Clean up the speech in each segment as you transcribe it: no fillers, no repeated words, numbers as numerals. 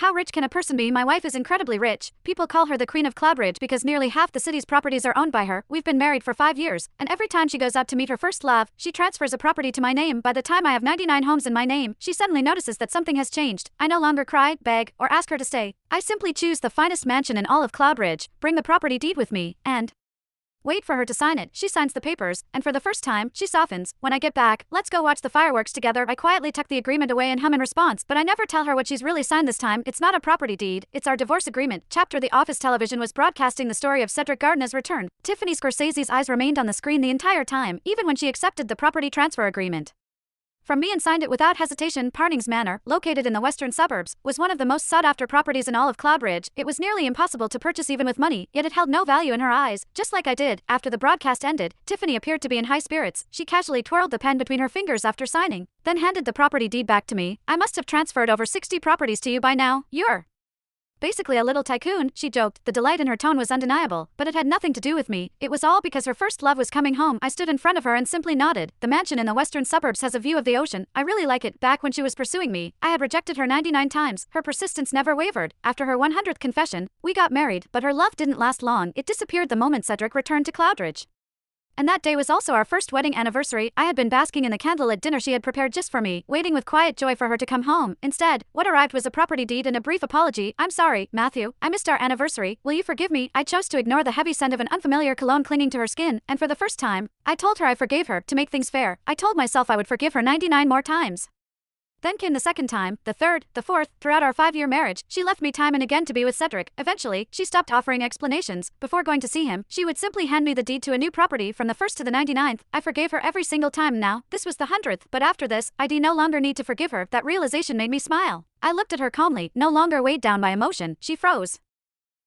how rich can a person be? My wife is incredibly rich. People call her the Queen of Cloudbridge because nearly half the city's properties are owned by her. We've been married for 5 years, and every time she goes out to meet her first love, she transfers a property to my name. By the time I have 99 homes in my name, she suddenly notices that something has changed. I no longer cry, beg, or ask her to stay. I simply choose the finest mansion in all of Cloudbridge, bring the property deed with me, and wait for her to sign it. She signs the papers, and for the first time, she softens. When I get back, let's go watch the fireworks together. I quietly tuck the agreement away and hum in response, but I never tell her what she's really signed this time. It's not a property deed, it's our divorce agreement. Chapter The office television was broadcasting the story of Cedric Gardner's return. Tiffany Scorsese's eyes remained on the screen the entire time, even when she accepted the property transfer agreement from me and signed it without hesitation. Parnings Manor, located in the western suburbs, was one of the most sought-after properties in all of Cloudbridge. It was nearly impossible to purchase even with money, yet it held no value in her eyes. Just like I did. After the broadcast ended, Tiffany appeared to be in high spirits. She casually twirled the pen between her fingers after signing, then handed the property deed back to me. I must have transferred over 60 properties to you by now. You're basically a little tycoon, she joked. The delight in her tone was undeniable, but it had nothing to do with me. It was all because her first love was coming home. I stood in front of her and simply nodded. The mansion in the western suburbs has a view of the ocean. I really like it. Back when she was pursuing me, I had rejected her 99 times. Her persistence never wavered. After her 100th confession, we got married, but her love didn't last long. It disappeared the moment Cedric returned to Cloudbridge. And that day was also our first wedding anniversary. I had been basking in the candlelit dinner she had prepared just for me, waiting with quiet joy for her to come home. Instead, what arrived was a property deed and a brief apology. I'm sorry, Matthew. I missed our anniversary. Will you forgive me? I chose to ignore the heavy scent of an unfamiliar cologne clinging to her skin, and for the first time, I told her I forgave her. To make things fair, I told myself I would forgive her 99 more times. Then came the second time, the third, the fourth. Throughout our 5-year marriage, she left me time and again to be with Cedric. Eventually, she stopped offering explanations. Before going to see him, she would simply hand me the deed to a new property from the first to the 99th. I forgave her every single time now. This was the 100th, but after this, I no longer need to forgive her. That realization made me smile. I looked at her calmly, no longer weighed down by emotion. She froze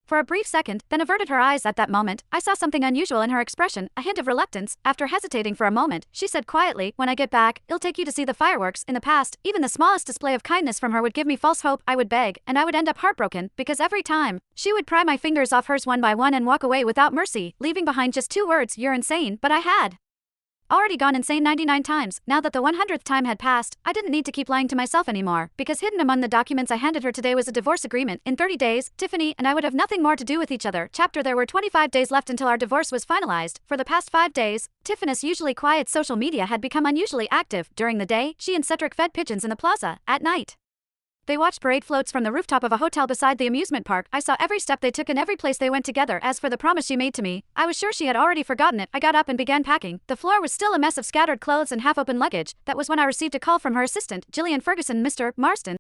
for a brief second, then averted her eyes. At that moment, I saw something unusual in her expression, a hint of reluctance. After hesitating for a moment, she said quietly, when I get back, I'll take you to see the fireworks. In the past, even the smallest display of kindness from her would give me false hope. I would beg, and I would end up heartbroken, because every time, she would pry my fingers off hers one by one and walk away without mercy, leaving behind just 2 words, "You're insane." But I had already gone insane 99 times. Now that the 100th time had passed, I didn't need to keep lying to myself anymore, because hidden among the documents I handed her today was a divorce agreement. In 30 days, Tiffany and I would have nothing more to do with each other. Chapter There were 25 days left until our divorce was finalized. For the past 5 days, Tiffany's usually quiet social media had become unusually active. During the day, she and Cedric fed pigeons in the plaza. At night, they watched parade floats from the rooftop of a hotel beside the amusement park. I saw every step they took and every place they went together. As for the promise she made to me, I was sure she had already forgotten it. I got up and began packing. The floor was still a mess of scattered clothes and half-open luggage. That was when I received a call from her assistant, Gillian Ferguson. Mr. Marston,